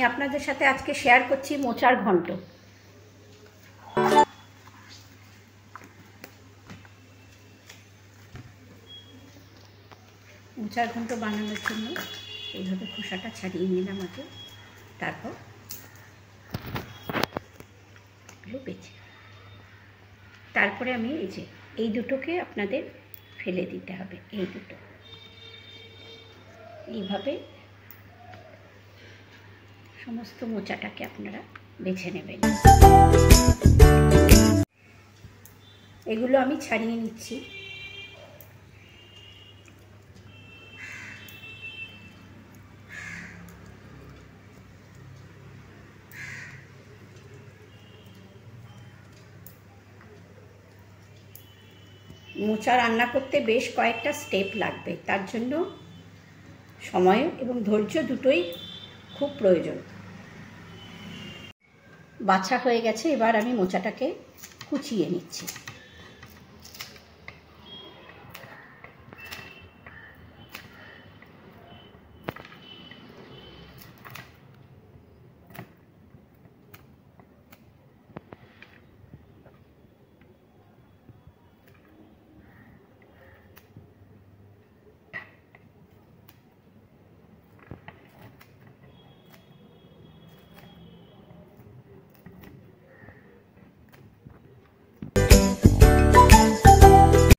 আপনাদের সাথে আজকে শেয়ার করছি মোচার ঘন্ট। মোচার ঘন্ট বানানোর জন্য এইভাবে খোসাটা ছাড়িয়ে নিলাম আগে, তারপর বেছে, তারপরে আমি এই দুটোকে আপনাদের ফেলে দিতে হবে। এই দুটো এইভাবে সমস্ত মোচাটাকে আপনারা বেছে নেবেন। এগুলো আমি ছাড়িয়ে নিচ্ছি। মোচা রান্না করতে বেশ কয়েকটা স্টেপ লাগবে, তার জন্য সময় এবং ধৈর্য দুটোই খুব প্রয়োজন। বাছা হয়ে গেছে, এবার আমি মোচাটাকে কুচিয়ে নিচ্ছি।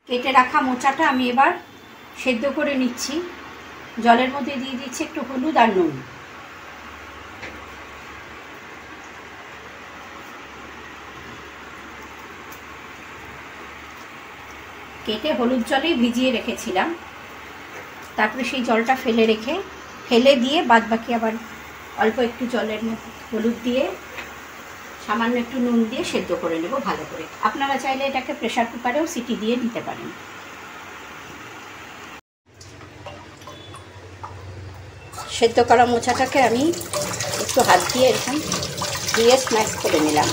কেটে রাখা মোচাটা আমি এবার সেদ্ধ করে নিচ্ছি। জলের মধ্যে দিয়ে দিচ্ছি একটু হলুদ আর নুন। কেটে হলুদ জলেই ভিজিয়ে রেখেছিলাম, তারপরে সেই জলটা ফেলে দিয়ে বাদ বাকি আবার অল্প একটু জলের মধ্যে হলুদ দিয়ে সামান্য একটু নুন দিয়ে সেদ্ধ করে নেব ভালো করে। আপনারা চাইলে এটাকে প্রেসার কুকারেও সিটি দিয়ে নিতে পারেন। সেদ্ধ করা মোচাটাকে আমি একটু হাত দিয়ে এরকম দিয়ে স্ম্যাশ করে নিলাম।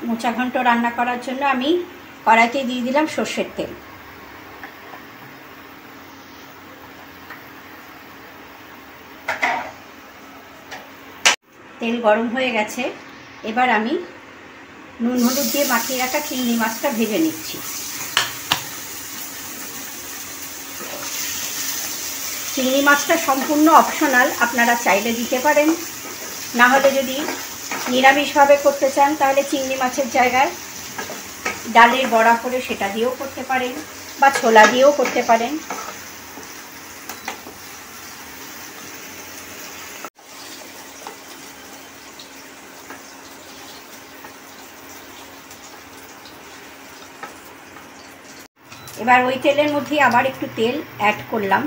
মোচা ঘন্ট রান্না করার জন্য আমি কড়াইতে দিয়ে দিলাম সর্ষের তেল। তেল গরম হয়ে গেছে, এবার আমি নুন হলুদ দিয়ে মাখিয়ে রাখা চিংড়ি মাছটা ভেজে নিচ্ছি। চিংড়ি মাছটা সম্পূর্ণ অপশনাল, আপনারা চাইলে দিতে পারেন, না হলে যদি নিরামিষভাবে করতে চান তাহলে চিংড়ি মাছের জায়গায় ডালের বড়া করে সেটা দিয়েও করতে পারেন বা ছোলা দিয়েও করতে পারেন। এবার ওই তেলের মধ্যে আবার একটু তেল অ্যাড করলাম।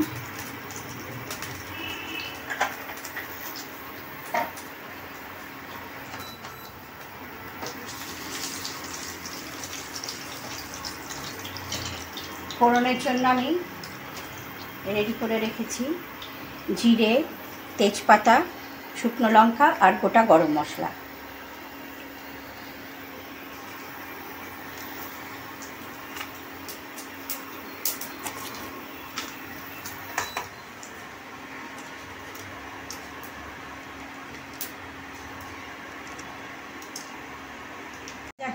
ফোড়নের জন্য আমি রেডি করে রেখেছি জিরে, তেজপাতা, শুকনো লঙ্কা আর গোটা গরম মশলা।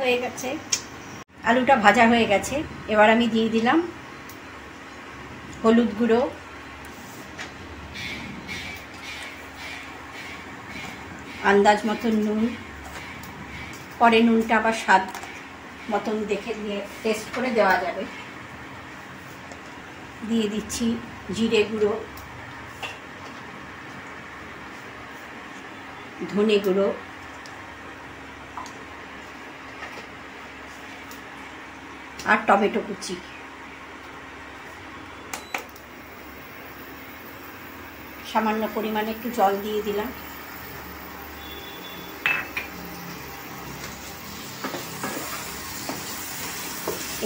হয়ে গেছে, আলুটা ভাজা হয়ে গেছে, এবার আমি দিয়ে দিলাম হলুদ গুঁড়ো, আন্দাজ মতন নুন, পরে নুনটা আবার স্বাদ মতন দেখে দিয়ে টেস্ট করে দেওয়া যাবে। দিয়ে দিচ্ছি জিরে গুঁড়ো, ধনে গুঁড়ো, আর টমেটো কুচি। সামান্য পরিমাণে একটু জল দিয়ে দিলাম।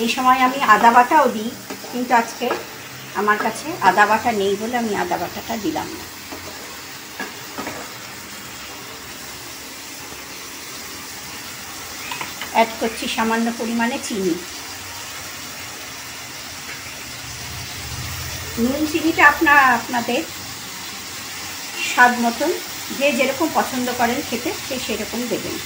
এই সময় আমি আদা বাটাও দিই, কিন্তু আজকে আমার কাছে আদা বাটা নেই বলে আমি আদা বাটাটা দিলাম না। অ্যাড করছি সামান্য পরিমাণে চিনি। নুন চিনিটা আপনাদের স্বাদ মতন, যে যেরকম পছন্দ করেন খেতে সে সেরকম দেবেন।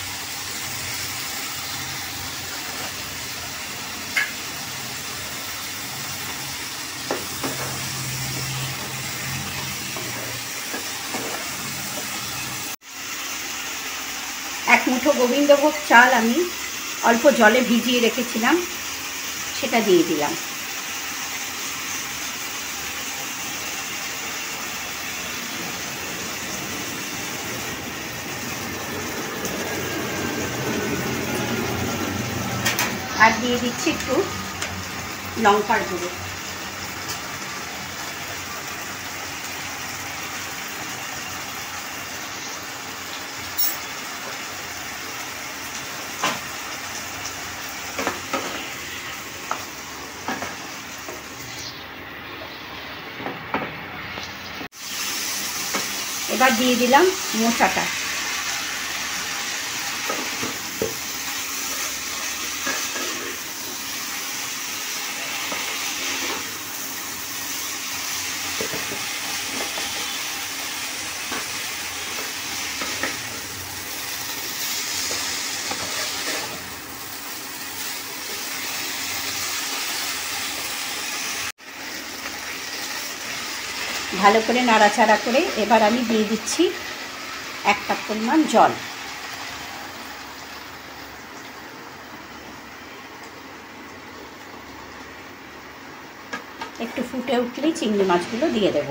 এক মুঠো গোবিন্দভোগ চাল আমি অল্প জলে ভিজিয়ে রেখেছিলাম, সেটা দিয়ে দিলাম। আর দিয়ে দিচ্ছি একটু লঙ্কার গুঁড়ো। এবার দিয়ে দিলাম মোচাটা। ভালো করে নাড়াচাড়া করে এবার আমি দিয়ে দিচ্ছি 1 কাপ পরিমাণ জল। একটু ফুটে উঠলেই চিংড়ি মাছগুলো দিয়ে দেব।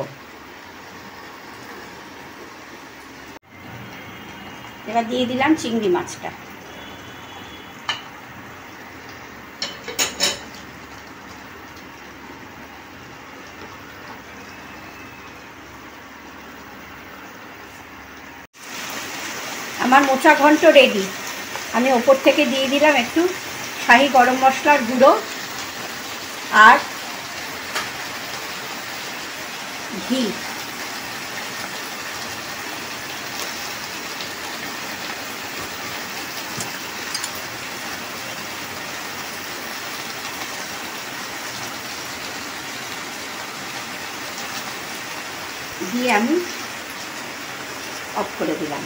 এবার দিয়ে দিলাম চিংড়ি মাছটা। আমার মোচা ঘন্ট রেডি। আমি ওপর থেকে দিয়ে দিলাম একটু শাহি গরম মশলার গুঁড়ো আর ঘি। দিয়ে আমি অফ করে দিলাম।